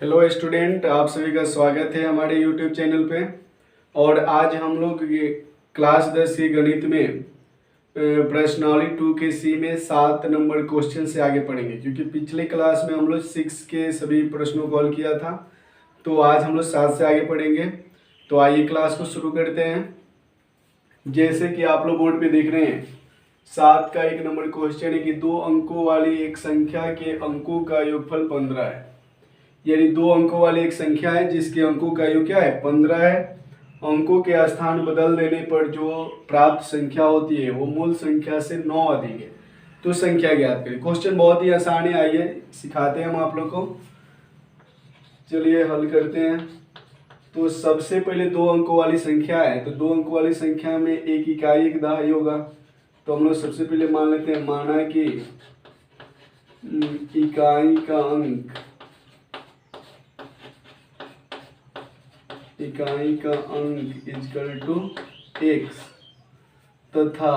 Hello student, आप सभी का स्वागत है हमारे यूट्यूब चैनल पे। और आज हम लोग ये क्लास 10 के गणित में प्रश्नावली 2 के सी में 7 नंबर क्वेश्चन से आगे पढ़ेंगे, क्योंकि पिछले क्लास में हम लोग 6 के सभी प्रश्नों को हल किया था। तो आज हम लोग 7 से आगे पढ़ेंगे। तो आइए क्लास को शुरू करते हैं। जैसे कि आप लोग बोर्ड पे देख रहे हैं, 7 का 1 नंबर क्वेश्चन है कि 2 अंकों वाली एक संख्या के अंकों का योगफल 15 है। यानी 2 अंकों वाली एक संख्या है जिसके अंकों का योग क्या है, 15 है। अंकों के स्थान बदल देने पर जो प्राप्त संख्या होती है वो मूल संख्या से 9 अधिक है। तो संख्या ज्ञात करें। क्वेश्चन बहुत ही आसान है, आइए सिखाते हैं हम आप लोग को। चलिए हल करते हैं। तो सबसे पहले 2 अंकों वाली संख्या है, तो 2 अंकों वाली संख्या में एक इकाई एक दहाई होगा। तो हम लोग सबसे पहले मान लेते हैं, माना कि इकाई का अंक इजकल टू x तथा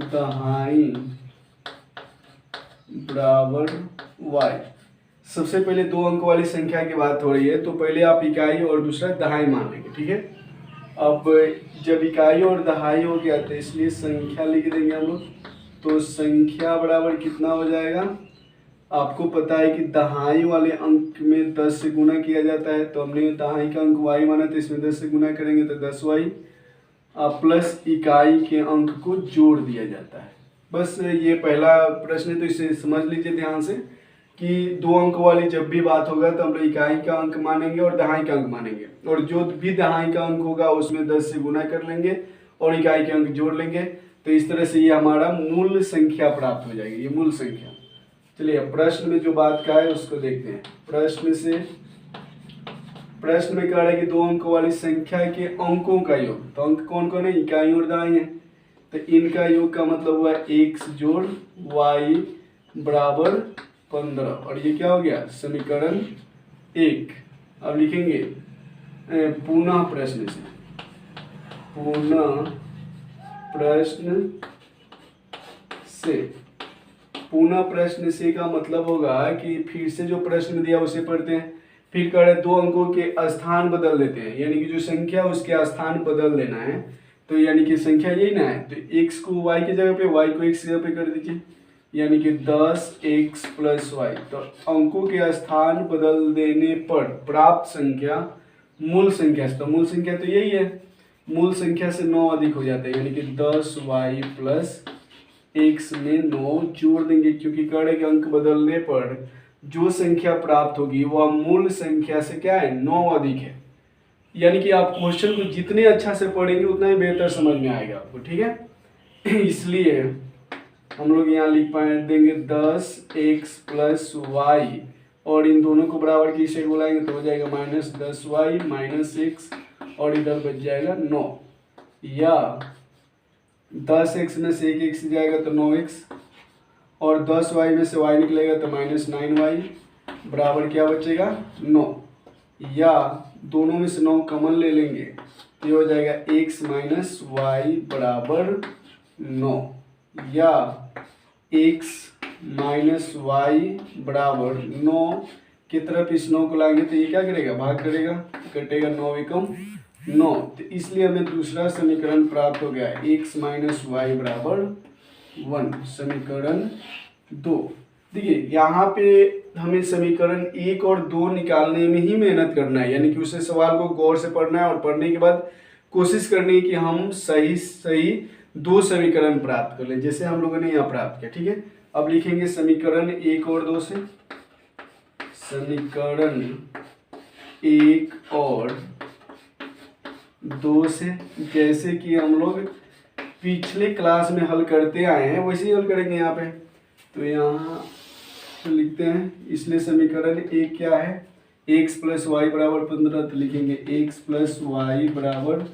दहाई बराबर y। सबसे पहले 2 अंक वाली संख्या की बात हो रही है, तो पहले आप इकाई और दूसरा दहाई मान लेंगे, ठीक है। अब जब इकाई और दहाई हो गया तो इसलिए संख्या लिख देंगे हम लोग। तो संख्या बराबर कितना हो जाएगा, आपको पता है कि दहाई वाले अंक में 10 से गुना किया जाता है। तो हमने दहाई का अंक y माना, तो इसमें 10 से गुना करेंगे तो 10y प्लस इकाई के अंक को जोड़ दिया जाता है। बस ये पहला प्रश्न है, तो इसे समझ लीजिए ध्यान से कि 2 अंक वाली जब भी बात होगा तो हम लोग इकाई का अंक मानेंगे और दहाई का अंक मानेंगे, और जो भी दहाई का अंक होगा उसमें 10 से गुना कर लेंगे और इकाई के अंक जोड़ लेंगे। तो इस तरह से ये हमारा मूल संख्या प्राप्त हो जाएगी, ये मूल संख्या। चलिए प्रश्न में जो बात का है उसको देखते हैं। प्रश्न में कह रहा है कि 2 अंकों वाली संख्या के अंकों का योग। तो अंक कौन कौन है, इकाई और दहाई है। तो इनका योग का मतलब हुआ x जोड़ y बराबर 15। और ये क्या हो गया, समीकरण 1। अब लिखेंगे पुनः प्रश्न से का मतलब होगा कि फिर से जो प्रश्न दिया उसे पढ़ते हैं। फिर कह रहे 2 अंकों के स्थान बदल देते हैं, यानी कि जो संख्या उसके स्थान बदल देना है। तो यानी कि संख्या यही ना है, तो x को y की जगह पे, y को x की जगह पे कर दीजिए, यानी कि 10x प्लस y। तो अंकों के स्थान बदल देने पर प्राप्त संख्या मूल संख्या से, तो मूल संख्या तो यही है, मूल संख्या से 9 अधिक हो जाता है। यानी कि 10y प्लस x में 9 जोड़ देंगे, क्योंकि कह रहे कि अंक बदलने पर जो संख्या प्राप्त होगी वह मूल संख्या से क्या है, 9 अधिक है। यानी कि आप क्वेश्चन को जितने अच्छा से पढ़ेंगे उतना ही बेहतर समझ में आएगा आपको, ठीक है। इसलिए हम लोग यहाँ लिख पाए देंगे 10x प्लस y, और इन दोनों को बराबर की साइड बुलाएंगे तो हो जाएगा -10y माइनस x, और इधर बच जाएगा 9, या 10x में से 1x जाएगा तो 9x, और 10y में से y निकलेगा तो -9y बराबर क्या बचेगा, 9। या दोनों में से 9 कॉमन ले लेंगे तो ये हो जाएगा x माइनस वाई बराबर 9, या x माइनस वाई बराबर 9 की तरफ इस 9 को लाएंगे तो ये क्या करेगा, भाग करेगा, कटेगा 9 एकम 9। तो इसलिए हमें दूसरा समीकरण प्राप्त हो गया है, x माइनस वाई बराबर 1, समीकरण 2। देखिए यहाँ पे हमें समीकरण 1 और 2 निकालने में ही मेहनत करना है, यानी कि उसे सवाल को गौर से पढ़ना है, और पढ़ने के बाद कोशिश करनी है कि हम सही 2 समीकरण प्राप्त कर लें, जैसे हम लोगों ने यहाँ प्राप्त किया, ठीक है। अब लिखेंगे समीकरण 1 और 2 से, समीकरण 1 और 2 से जैसे कि हम लोग पिछले क्लास में हल करते आए हैं वैसे ही हल करेंगे यहाँ पे। तो यहाँ तो लिखते हैं, इसलिए समीकरण 1 क्या है, x प्लस वाई बराबर 15, तो लिखेंगे x प्लस वाई बराबर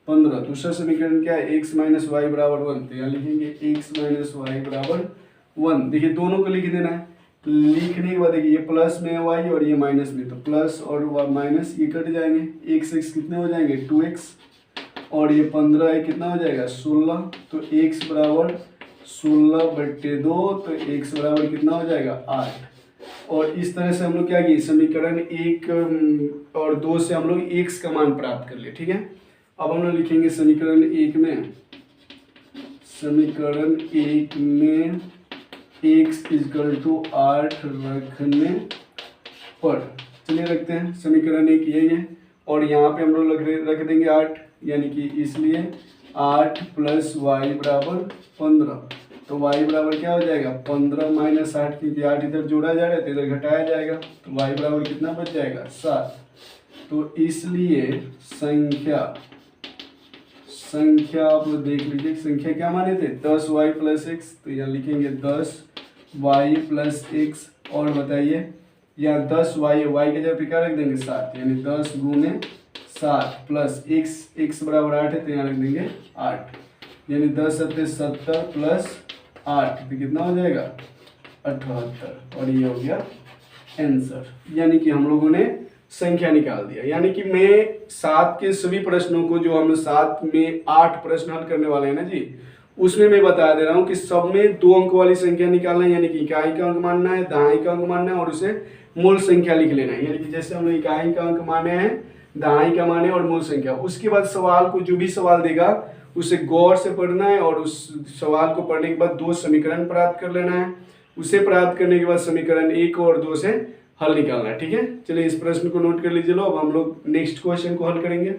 15। दूसरा समीकरण क्या है, x माइनस वाई बराबर 1, तो यहाँ लिखेंगे x माइनस वाई बराबर 1। देखिए दोनों को लिख देना है, लिखने के बाद देखिए ये प्लस में है y और ये माइनस में, तो प्लस और माइनस ये कट जाएंगे, x कितने हो जाएंगे 2x, और ये 15 है कितना हो जाएगा 16, तो x बराबर 16/2, तो x बराबर कितना हो जाएगा 8। और इस तरह से हम लोग क्या किए, समीकरण 1 और 2 से हम लोग x का मान प्राप्त कर लिए। ठीक है, अब हम लोग लिखेंगे समीकरण 1 में x इक्वल टू 8 रखने पर, चलिए रखते हैं समीकरण 1 यही है, और यहाँ पे हम लोग रख देंगे 8, यानी कि इसलिए 8 प्लस वाई बराबर 15। तो y बराबर क्या हो जाएगा, 15 माइनस 8, क्योंकि 8 इधर जोड़ा जा रहा है तो इधर घटाया जाएगा, तो y बराबर कितना बच जाएगा, 7। तो इसलिए संख्या आप लोग देख लीजिए, संख्या क्या माने थे, 10y प्लस एक्स, तो यहाँ लिखेंगे 10y प्लस एक्स, और बताइए यहाँ 10y के जगह पे क्या रख देंगे, 7, यानी 10 गुने 7 प्लस x बराबर 8 है तो यहाँ रख देंगे 8, यानी 10 सत्ते 70 प्लस 8 तो कितना हो जाएगा, 78, और ये हो गया आंसर। यानी कि हम लोगों ने संख्या निकाल दिया। यानी कि मैं 7 के सभी प्रश्नों को, जो हम 7 में 8 प्रश्न हल करने वाले हैं ना जी, उसमें मैं बता दे रहा हूँ कि सब में 2 अंक वाली संख्या निकालना है, यानी कि इकाई का अंक मानना है, दहाई का अंक मानना है, और उसे मूल संख्या लिख लेना है। यानी कि जैसे हम लोग इकाई का अंक माने हैं, दहाई का माने और मूल संख्या, उसके बाद सवाल को, जो भी सवाल देगा उसे गौर से पढ़ना है, और उस सवाल को पढ़ने के बाद 2 समीकरण प्राप्त कर लेना है, उसे प्राप्त करने के बाद समीकरण 1 और 2 से हल निकालना है। ठीक है, चलिए इस प्रश्न को नोट कर लीजिए। लो, अब हम लोग नेक्स्ट क्वेश्चन को हल करेंगे।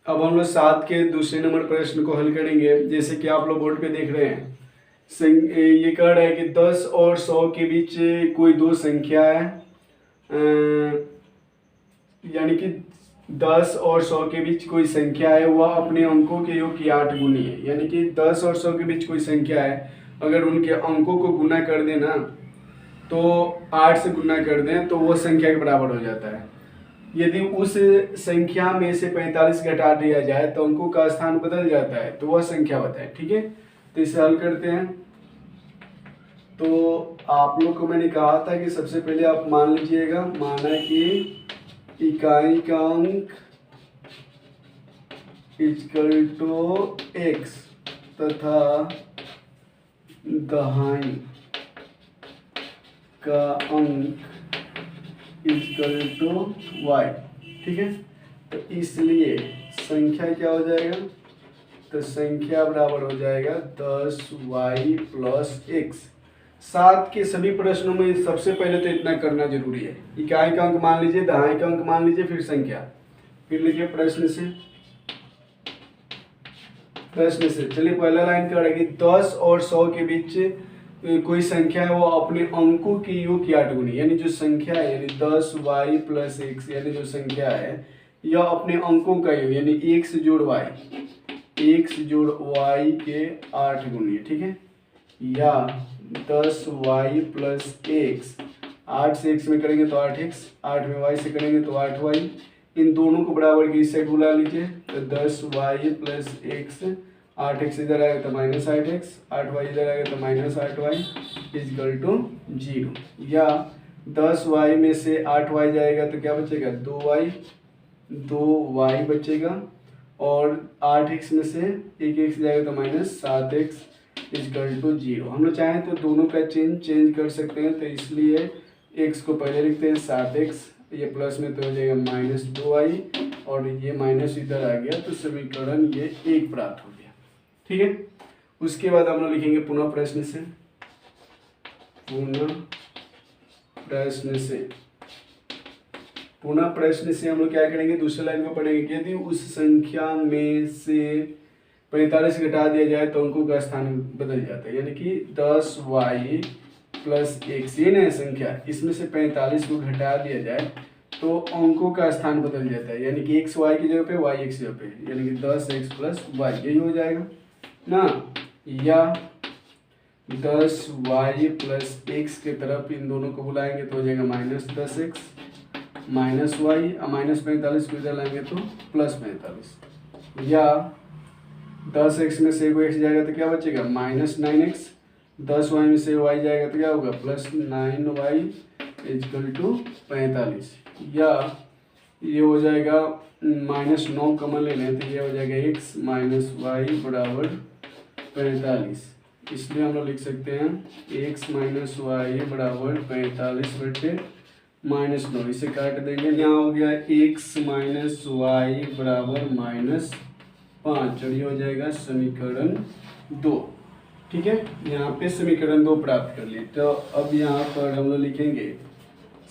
अब हम लोग 7 के दूसरे नंबर प्रश्न को हल करेंगे। जैसे कि आप लोग बोर्ड पे देख रहे हैं, ये कह रहा है कि 10 और 100 के बीच कोई 2 संख्या है, यानी कि 10 और 100 के बीच कोई संख्या है, वह अपने अंकों के योग की 8 गुनी है। यानी कि 10 और 100 के बीच कोई संख्या है, अगर उनके अंकों को गुना कर देना तो 8 से गुना कर दें तो वो संख्या के बराबर हो जाता है। यदि उस संख्या में से 45 घटा दिया जाए तो अंकों का स्थान बदल जाता है, तो वह संख्या बताए। ठीक है, तो इसे हल करते हैं। तो आप लोग को मैंने कहा था कि सबसे पहले आप मान लीजिएगा, माना कि इकाई का अंक इक्वल टू x तथा दहाई का अंक इक्वल टू y। ठीक है, तो इसलिए संख्या क्या हो जाएगा, तो संख्या बराबर हो जाएगा 10y प्लस एक्स। 7 के सभी प्रश्नों में सबसे पहले तो इतना करना जरूरी है, इकाई का अंक मान लीजिए, दहाई का अंक मान लीजिए, फिर संख्या, फिर लिखिए प्रश्न से। चलिए पहला लाइन कर रहा है कि 10 और 100 के बीच कोई संख्या है, वो अपने अंकों की योग की 8 गुनी, यानी जो संख्या है, यानी 10y प्लस एक्स, यानी जो संख्या है यह अपने अंकों का योग, यानी x जोड़ y के 8 गुनी है। ठीक है, या 10y प्लस एक्स, 8 से x में करेंगे तो 8x, 8 में y से करेंगे तो 8y, इन दोनों को बराबर की इस साइड बुला लीजिए, तो 10y प्लस एक्स, 8x इधर आएगा तो माइनस 8x, 8y इधर आएगा तो माइनस 8y इक्वल टू 0। या 10y में से 8y जाएगा तो क्या बचेगा, 2y बचेगा, और 8x में से 1x जाएगा तो माइनस 7x इक्वल टू 0। हम लोग चाहें तो दोनों का चेंज कर सकते हैं, तो इसलिए x को पहले लिखते हैं 7x, ये प्लस में तो हो जाएगा माइनस 2y, और ये माइनस इधर आ गया, तो समीकरण ये 1 प्राप्त हो गया। ठीक है, उसके बाद हम लोग लिखेंगे पुनः प्रश्न से हम लोग क्या करेंगे, दूसरे लाइन में पढ़ेंगे कि यदि उस संख्या में से 45 घटा दिया जाए तो अंकों का स्थान बदल जाता है। यानी कि 10y प्लस एक्स, ये नया संख्या, इसमें से 45 को घटा दिया जाए तो अंकों का स्थान बदल जाता है, यानी कि x y की जगह पे y x जगह पे, यानी कि 10x प्लस y, यही हो जाएगा ना। या 10y प्लस एक्स के तरफ इन दोनों को बुलाएंगे तो हो जाएगा minus 10x minus Y, minus 45 को इधर लाएंगे तो प्लस 45। या 10x में से को x जाएगा तो क्या बचेगा, माइनस 9x, 10y में से y जाएगा तो क्या होगा, प्लस 9y इजकल टू 45, या ये हो जाएगा -9 कमन ले लें तो ये हो जाएगा x माइनस वाई बराबर 45। इसलिए हम लोग लिख सकते हैं x माइनस वाई बराबर 45/-9। इसे काट देंगे, यहाँ हो गया x माइनस वाई बराबर -5 और ये हो जाएगा समीकरण 2। ठीक है, यहाँ पे समीकरण 2 प्राप्त कर लिए। तो अब यहाँ पर हम लोग लिखेंगे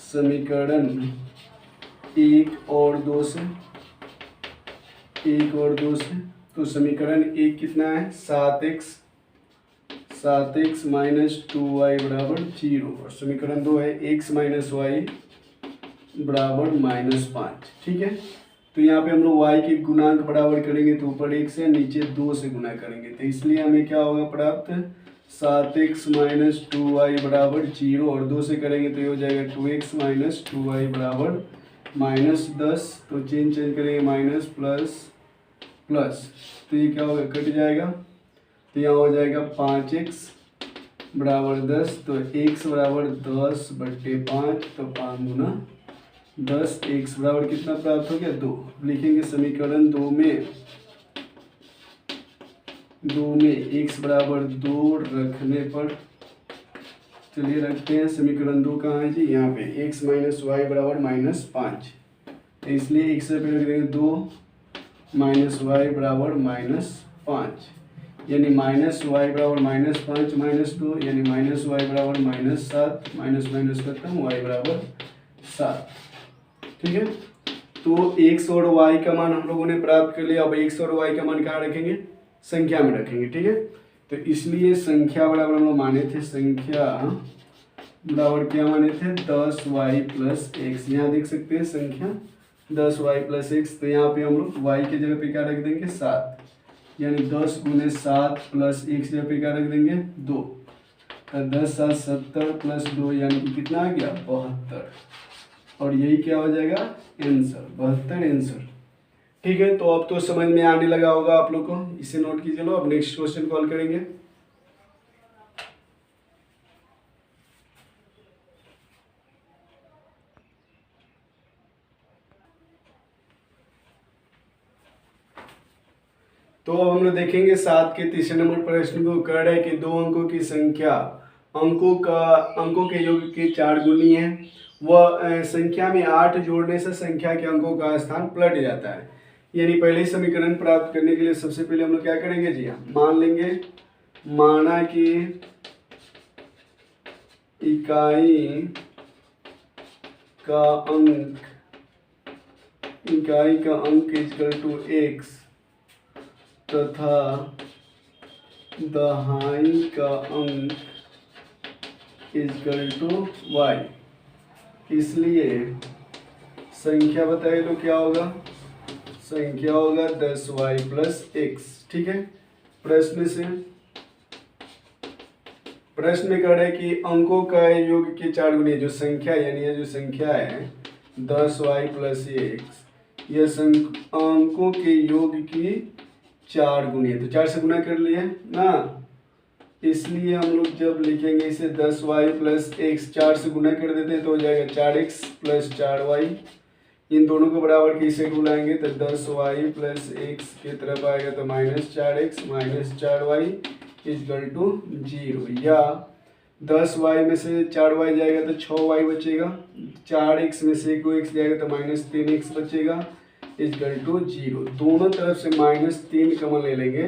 समीकरण 1 और 2 से, 1 और 2 से। तो समीकरण 1 कितना है 7x माइनस 2y बराबर 0, और समीकरण 2 है x माइनस वाई बराबर -5। ठीक है, तो यहाँ पे हम लोग y के गुणांक बराबर करेंगे तो ऊपर 1 से नीचे 2 से गुना करेंगे, तो इसलिए हमें क्या होगा प्राप्त 7x माइनस 2y बराबर 0, और 2 से करेंगे तो ये हो जाएगा 2x माइनस 2y बराबर -10। तो चेंज करेंगे माइनस प्लस प्लस, तो ये क्या होगा कट जाएगा, तो यहाँ हो जाएगा 5x बराबर 10, तो x बराबर 10/5, तो 5 गुना 10, x बराबर कितना प्राप्त हो गया 2। लिखेंगे समीकरण 2 में x बराबर 2 रखने पर, चलिए रखते हैं समीकरण 2 कहाँ है जी, यहाँ पे x माइनस वाई बराबर -5, इसलिए x से पहले लिख देंगे 2 माइनस वाई बराबर -5, यानी माइनस वाई बराबर -5 -2, यानी माइनस वाई बराबर -7, माइनस माइनस खत्म, वाई बराबर 7। ठीक है, तो x और y का मान हम लोगों ने प्राप्त कर लिया। अब x और y का मान कहाँ रखेंगे, संख्या में रखेंगे। ठीक है, तो इसलिए संख्या बराबर हम लोग माने थे, संख्या बराबर क्या माने थे 10y प्लस x। यहाँ देख सकते हैं संख्या 10y प्लस x, तो यहाँ पे हम लोग y के जगह पे क्या रख देंगे 7, यानी 10 गुने 7 प्लस x जगह पे क्या रख देंगे 2, तो 10 7 70 प्लस 2 यानी कि कितना आ गया 72, और यही क्या हो जाएगा आंसर 72 आंसर। ठीक है, तो अब तो समझ में आने लगा होगा आप लोग को, इसे नोट कीजिए। लो अब नेक्स्ट क्वेश्चन कॉल करेंगे। तो अब हम लोग देखेंगे 7 के तीसरे नंबर प्रश्न को। कह रहा है कि 2 अंकों की संख्या अंकों के योग के 4 गुनी है, वह संख्या में 8 जोड़ने से संख्या के अंकों का स्थान पलट जाता है। यानी पहले समीकरण प्राप्त करने के लिए सबसे पहले हम लोग क्या करेंगे जी, मान लेंगे, माना कि इकाई का अंक इक्वल टू x तथा दहाई का अंक इक्वल टू y। इसलिए संख्या बताइए तो क्या होगा, संख्या होगा 10y प्लस x। ठीक है, प्रश्न में कह रहे हैं कि अंकों का योग के 4 गुनी, जो संख्या यानी ये जो संख्या है 10y प्लस x, यह अंकों के योग की 4 गुनी है, तो 4 से गुना कर लिए ना, इसलिए हम लोग जब लिखेंगे इसे 10y प्लस x 4 से गुना कर देते हैं तो हो जाएगा 4x प्लस 4y। इन दोनों को बराबर की साइड बुलाएंगे तो 10y प्लस x की तरफ आएगा तो -4x minus 4y equal to 0, या 10y में से 4y जाएगा तो 6y बचेगा, 4x में से 1x जाएगा तो -3x बचेगा इक्वल टू 0। दोनों तरफ से -3 कमन ले लेंगे,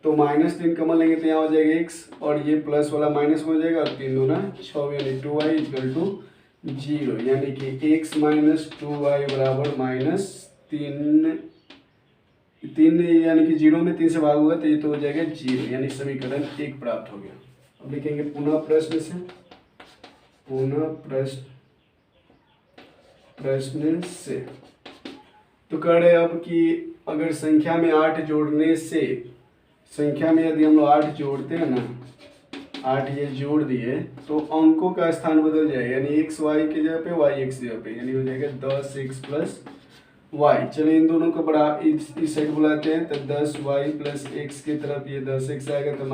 तो -3 कमन लेंगे तो यहाँ हो जाएगा x, और ये प्लस वाला माइनस हो जाएगा, और 3 दूना 6 यानी 2y इक्वल टू 0, यानी कि x माइनस 2y बराबर -3 यानी कि 0 में 3 से भाग होगा तो ये तो हो जाएगा 0, यानी समीकरण 1 प्राप्त हो गया। अब लिखेंगे पुनः प्रश्न से तो कह रहे अब कि अगर संख्या में 8 जोड़ने से, संख्या में यदि हम लोग 8 जोड़ते हैं ना, 8 ये जोड़ दिए तो अंकों का स्थान बदल जाएगा, यानी x y की जगह पे y x जगह पे, यानी हो जाएगा 10x प्लस y। चलिए इन दोनों को बड़ा इस साइड बुलाते हैं, तो 10y प्लस x की तरफ ये 10x आएगा तो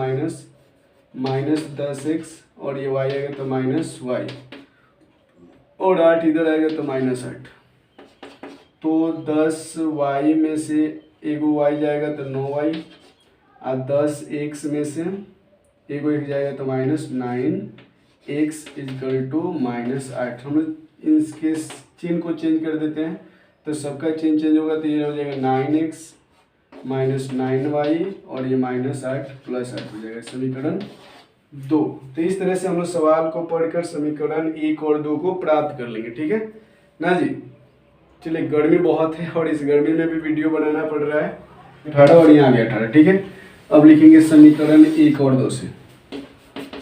माइनस 10x, और ये y आएगा तो -y। और 8 इधर आएगा तो -8। तो 10y में से एगो y जाएगा तो 9y, और 10x में से एगो एक जाएगा तो -9x इक्वल टू -8। हम लोग इसके चिन्ह को चेंज कर देते हैं, तो सबका चिन्ह चेंज होगा, तो ये हो जाएगा 9x -9y और ये -8 + 8 हो जाएगा समीकरण 2। तो इस तरह से हम लोग सवाल को पढ़कर समीकरण 1 और 2 को प्राप्त कर लेंगे, ठीक है ना जी। चलिए, गर्मी बहुत है और इस गर्मी में भी वीडियो बनाना पड़ रहा है। 18 और यहाँ भी 18, ठीक है। अब लिखेंगे समीकरण 1 और 2 से,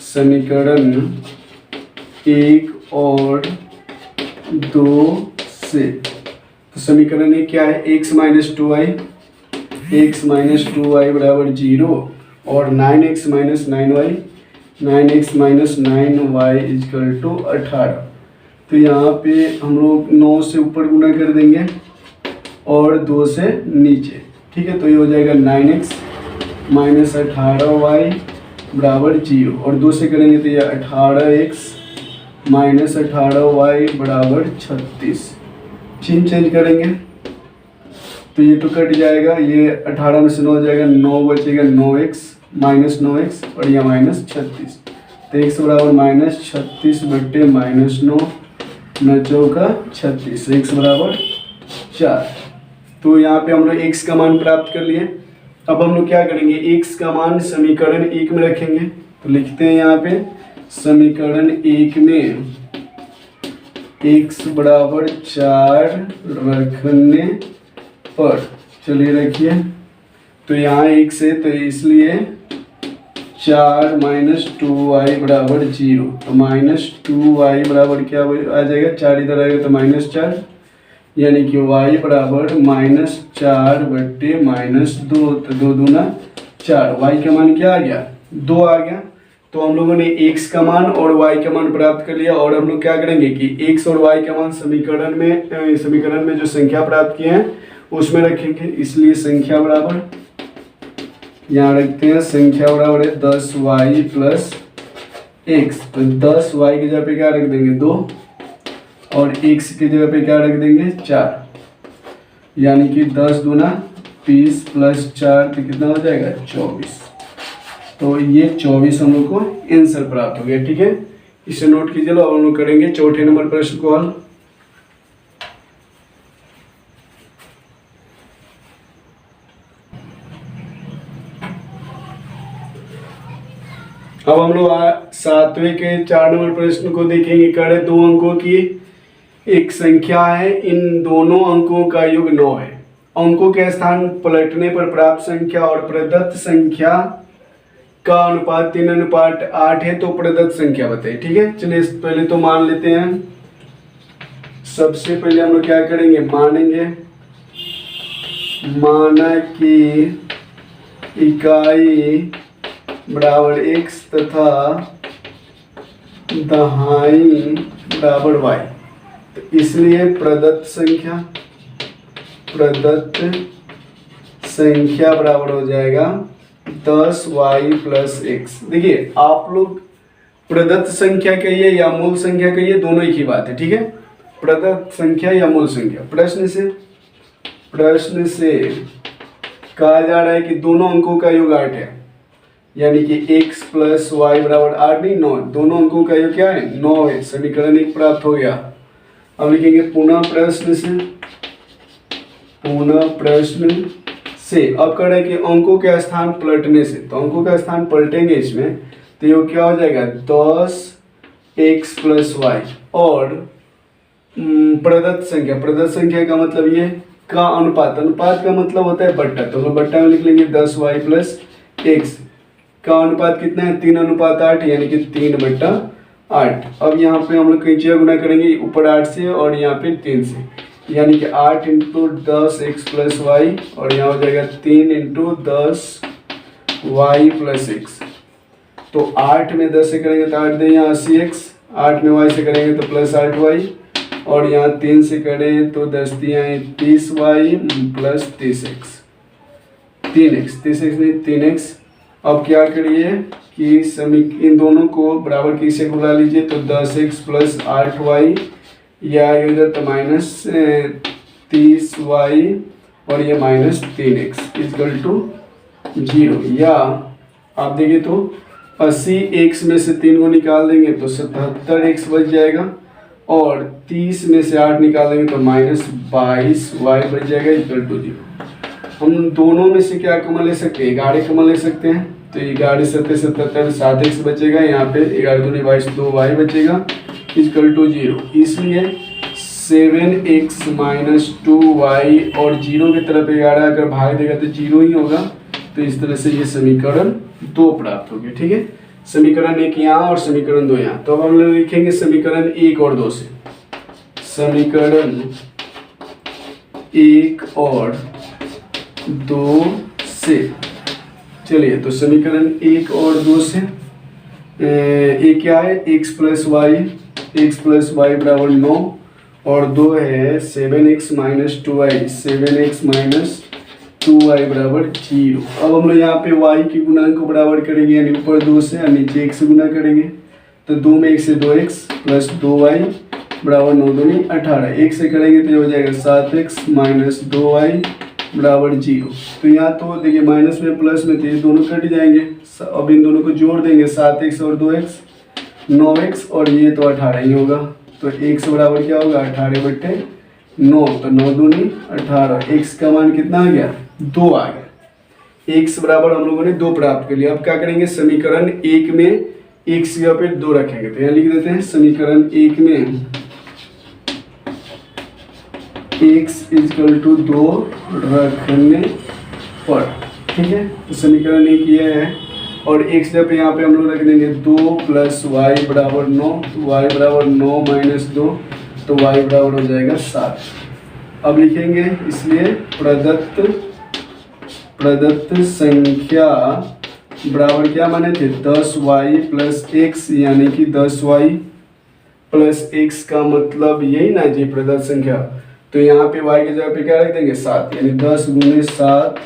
समीकरण 1 और 2 से। तो समीकरण 1 क्या है, x - 2y बराबर 0 और 9x - 9y इक्वल टू 18। तो यहाँ पे हम लोग 9 से ऊपर गुना कर देंगे और 2 से नीचे, ठीक है। तो ये हो जाएगा 9x - 18y बराबर 0 और 2 से करेंगे तो ये 18x - 18y बराबर 36। चिन्ह चेंज करेंगे तो ये तो कट जाएगा, ये 18 में से 9 जाएगा, 9 बचेगा, 9x -9x और यह -36। तो x बराबर -36 बटे -9, 9 चौका 36, x बराबर 4। तो यहाँ पे हम लोग x का मान प्राप्त कर लिए। अब हम लोग क्या करेंगे, x का मान समीकरण 1 में रखेंगे। तो लिखते हैं यहाँ पे समीकरण 1 में x बराबर 4 रखने पर, चलिए रखिए, तो यहाँ x है तो इसलिए 4 - 2y बराबर 0। तो -2y बराबर क्या आ जाएगा, 4 इधर आएगा तो -4, यानी कि y बराबर -4 बटे -2, तो 2 दूना 4, y का मान क्या आ गया, 2 आ गया। तो हम लोगों ने x का मान और y का मान प्राप्त कर लिया। और हम लोग क्या करेंगे कि x और y का मान समीकरण में जो संख्या प्राप्त किए हैं उसमें रखेंगे। इसलिए संख्या बराबर, यहाँ रखते हैं, संख्या बराबर है 10y + x। तो 10y की जगह पे क्या रख देंगे, 2, और x की जगह पे क्या रख देंगे, 4, यानी कि 10 दूना 20 + 4 तो कितना हो जाएगा, 24। तो ये 24 हम लोग को आंसर प्राप्त हो गया, ठीक है। इसे नोट कीजिए। लो अब हम लोग करेंगे चौथे नंबर प्रश्न को हल। अब हम लोग 7वें के 4 नंबर प्रश्न को देखेंगे। कड़े 2 अंकों की एक संख्या है, इन दोनों अंकों का योग 9 है। अंकों के स्थान पलटने पर प्राप्त संख्या और प्रदत्त संख्या का अनुपात 3:8 है, तो प्रदत्त संख्या बताइए, ठीक है। चलिए पहले तो मान लेते हैं। सबसे पहले हम लोग क्या करेंगे, मानेंगे, माना कि इकाई बराबर x तथा दहाई बराबर y। तो इसलिए प्रदत्त संख्या बराबर हो जाएगा 10y + x। देखिए, आप लोग प्रदत्त संख्या कहिए या मूल संख्या कहिए, दोनों एक ही बात है, ठीक है। प्रदत्त संख्या या मूल संख्या, प्रश्न से कहा जा रहा है कि दोनों अंकों का योग 8 है, यानी कि x + y बराबर 8 नहीं 9, दोनों अंकों का योग क्या है, 9 है। समीकरण 1 प्राप्त हो गया। अब लिखेंगे पुनः प्रश्न से। अब कह रहे हैं कि अंकों के स्थान पलटने से, तो अंकों का स्थान पलटेंगे इसमें, तो ये क्या हो जाएगा, 10x + y और प्रदत्त संख्या का मतलब ये का अनुपात का मतलब होता है बट्टा, तो हम बट्टा में लिख लेंगे 10y + x का अनुपात कितना है, 3:8, यानी कि 3/8। अब यहाँ पे हम लोग कैंचिया गुना करेंगे, ऊपर 8 से और यहाँ पे 3 से, यानी कि 8 × 10x + y और यहाँ हो जाएगा 3 × 10y + x। तो 8 में 10 से करेंगे तो 8 यहाँ 80x, 8 में y से करेंगे तो +8y और यहाँ 3 से करें तो 10 × 30y + 30x, 3x नहीं 3x। अब क्या करिए कि इन दोनों को बराबर किसे बुला लीजिए, तो 10x + 8y या इधर तो -30y और ये -3x इक्वल टू 0। या आप देखिए तो 80x में से 3 को निकाल देंगे तो 77x बच जाएगा, और 30 में से 8 निकाल देंगे तो -22y बच जाएगा इक्वल टू 0। हम दोनों में से क्या कॉमन ले सकते हैं? 11 कॉमन ले सकते हैं, तो 11 7 77 7x बचेगा, यहाँ पे 11 दूनी 22 2y बचेगा इक्वल टू 0। इसलिए 7x - 2y और 0 की तरफ 11 अगर भाग देगा तो 0 ही होगा। तो इस तरह से ये समीकरण 2 प्राप्त हो गया। ठीक है, समीकरण 1 यहाँ और समीकरण 2 यहाँ। तो अब हम लोग लिखेंगे समीकरण 1 और 2 से। समीकरण 1 और 2 से चलिए, तो समीकरण 1 और 2 से एक क्या है? x + y बराबर 9 और 2 है 7x - 2y 7x - 2y बराबर 0। अब हम लोग यहाँ पे y के गुणांक को बराबर करेंगे, यानी ऊपर 2 से और नीचे 1 से गुना करेंगे। तो 2 में 1 से 2x + 2y बराबर 9 दूनी 18। 1 से करेंगे तो ये हो जाएगा 7x - 2y बराबर 0। तो यहाँ तो देखिए माइनस में प्लस में तो ये दोनों कट जाएंगे। अब इन दोनों को जोड़ देंगे, 7x और 2x 9x और ये तो 18 ही होगा। तो x बराबर क्या होगा? 18/9। तो 9 दूनी 18। x का मान कितना आ गया? 2 आ गया। x बराबर हम लोगों ने 2 प्राप्त कर लिया। अब क्या करेंगे? समीकरण 1 में x की जगह पे 2 रखेंगे। तो यहाँ लिख देते हैं समीकरण 1 में x = 2 रखने पर। ठीक है, तो समीकरण 1 ये है, और x जब यहाँ पे हम लोग रख देंगे 2 + y बराबर 9, y बराबर 9 - 2, तो y बराबर हो जाएगा 7। अब लिखेंगे, इसलिए प्रदत्त संख्या बराबर क्या माने थे? 10y + x, यानी कि 10y + x का मतलब यही ना जी प्रदत्त संख्या। तो यहाँ पे y की जगह पे क्या रख देंगे? 7, यानी 10 × 7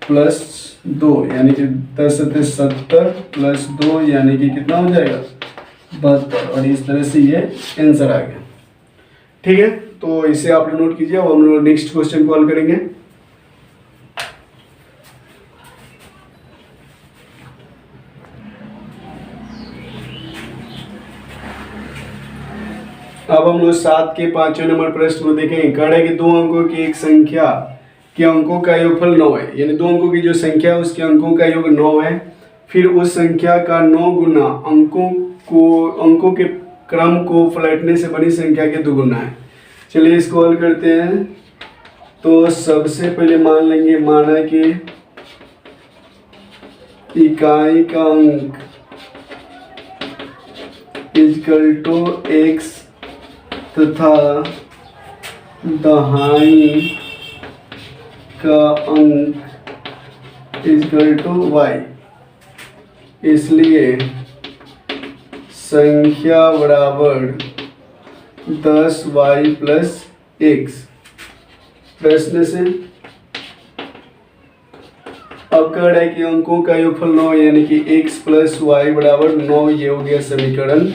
+ 2, यानी कि 10 × 70 + 2, यानी कि कितना हो जाएगा? 72। और इस तरह से ये आंसर आ गया। ठीक है, तो इसे आप लोग नोट कीजिए। अब हम लोग नेक्स्ट क्वेश्चन कॉल करेंगे। अब हम लोग 7 के 5वें नंबर प्रश्न को देखेंगे। कह रहे हैं कि 2 अंकों की एक संख्या के अंकों का योगफल 9 है, यानी 2 अंकों की जो संख्या है उसके अंकों का योग 9 है। फिर उस संख्या का 9 गुना अंकों के क्रम को पलटने से बनी संख्या के 2 गुना है। चलिए इसको हल करते हैं। तो सबसे पहले मान लेंगे, माना कि इकाई का अंक = x तथा दहाई का अंक = y। इसलिए संख्या बराबर 10y + x। प्रश्न से अब कह रहा है कि अंकों का योगफल 9, यानी कि x + y बराबर 9। ये हो गया समीकरण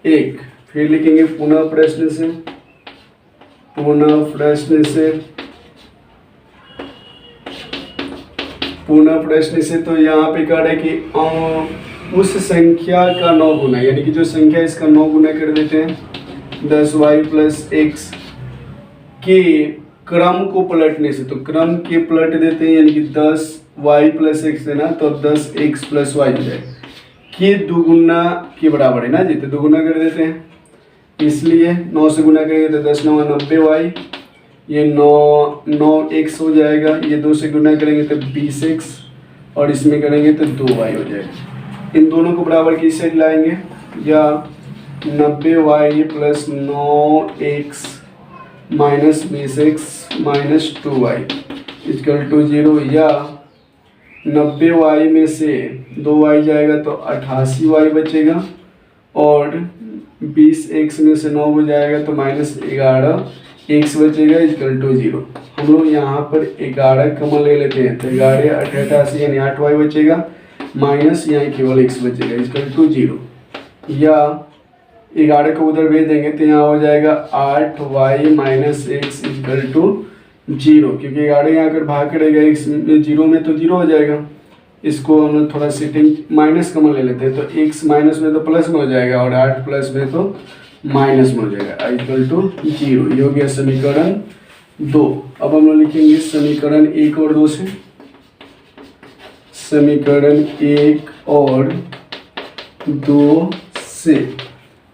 1। फिर लिखेंगे पुनः प्रश्न से तो यहाँ पे कह रहा है कि उस संख्या का 9 गुना, यानी कि जो संख्या इसका 9 गुना कर देते हैं, 10y + x के क्रम को पलटने से। तो क्रम के पलट देते हैं, यानी कि 10y + x है ना, तो 10x + y हो जाएगा। के 2 गुना के बराबर है ना जी, तो 2 गुना कर देते हैं। इसलिए 9 से गुना करेंगे तो 10 × 9 = 90y, ये 9x हो जाएगा। ये 2 से गुना करेंगे तो 20x, और इसमें करेंगे तो 2y हो जाएगा। इन दोनों को बराबर की साइड लाएंगे, या 90y + 9x - 20x - 2y = 0, या 90y में से 2y जाएगा तो 88y बचेगा, और 20x में से 9 हो जाएगा तो -11x बचेगा = 0। हम लोग यहाँ पर 11 कॉमन ले लेते हैं, तो 11 88 यानी 8y बचेगा, माइनस यहाँ केवल x बचेगा = 0। या 11 को उधर भेज देंगे तो यहाँ हो जाएगा 8y minus x equal to 0, क्योंकि 11 यहाँ अगर भाग करेगा x में 0 में तो 0 हो जाएगा। इसको हम लोग थोड़ा सेटिंग माइनस कॉमन ले लेते हैं, तो x माइनस में तो प्लस में हो जाएगा और 8 प्लस में तो माइनस में हो जाएगा, इक्वल टू 0। ये हो गया समीकरण 2। अब हम लोग लिखेंगे समीकरण 1 और 2 से। समीकरण 1 और 2 से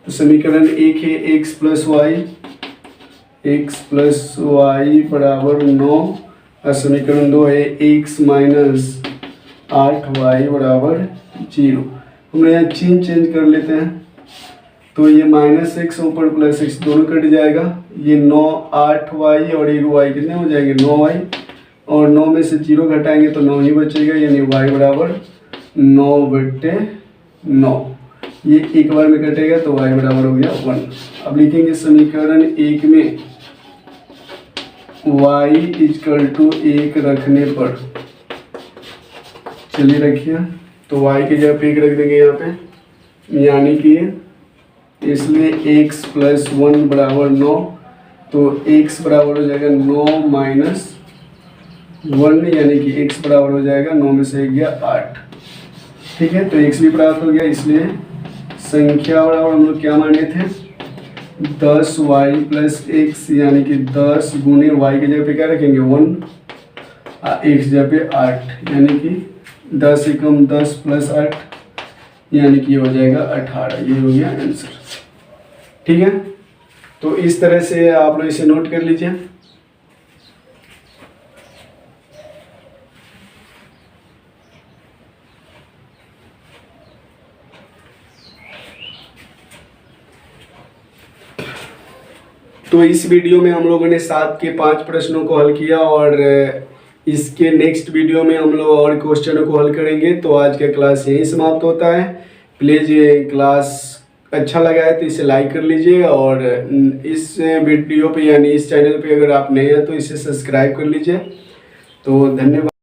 समीकरण 1 है x प्लस वाई बराबर 9 और समीकरण 2 है x माइनस 8y बराबर 0। हम यहाँ चेंज कर लेते हैं, तो ये माइनस एक्स ऊपर प्लस एक्स दोनों कट जाएगा। ये 9 8y और 1y कितने हो जाएंगे 9y, और 9 में से 0 घटाएंगे तो 9 ही बचेगा, यानी y बराबर 9/9। ये एक बार में कटेगा तो y बराबर हो गया 1। अब लिखेंगे समीकरण 1 में y इक्वल टू 1 रखने पर, चलिए रखिए, तो y की जगह पे 1 रख देंगे यहाँ पे, यानी कि इसलिए x प्लस 1 बराबर 9, तो x बराबर हो जाएगा 9 माइनस 1, यानी कि x बराबर हो जाएगा 9 में से 1 गया 8। ठीक है, तो x भी प्राप्त हो गया। इसलिए संख्या बराबर हम लोग क्या माने थे 10y प्लस एक्स, यानी कि 10 गुने y की जगह पे क्या रखेंगे 1, x जगह पे 8, यानी कि 10 एकम 10 प्लस 8, यानी कि हो जाएगा 18। ये हो गया आंसर। ठीक है, तो इस तरह से आप लोग इसे नोट कर लीजिए। तो इस वीडियो में हम लोगों ने 7 के 5 प्रश्नों को हल किया और इसके नेक्स्ट वीडियो में हम लोग और क्वेश्चनों को हल करेंगे। तो आज का क्लास यहीं समाप्त होता है। प्लीज़ ये क्लास अच्छा लगा है तो इसे लाइक कर लीजिए, और इस वीडियो पे यानी इस चैनल पे अगर आप नए हैं तो इसे सब्सक्राइब कर लीजिए। तो धन्यवाद।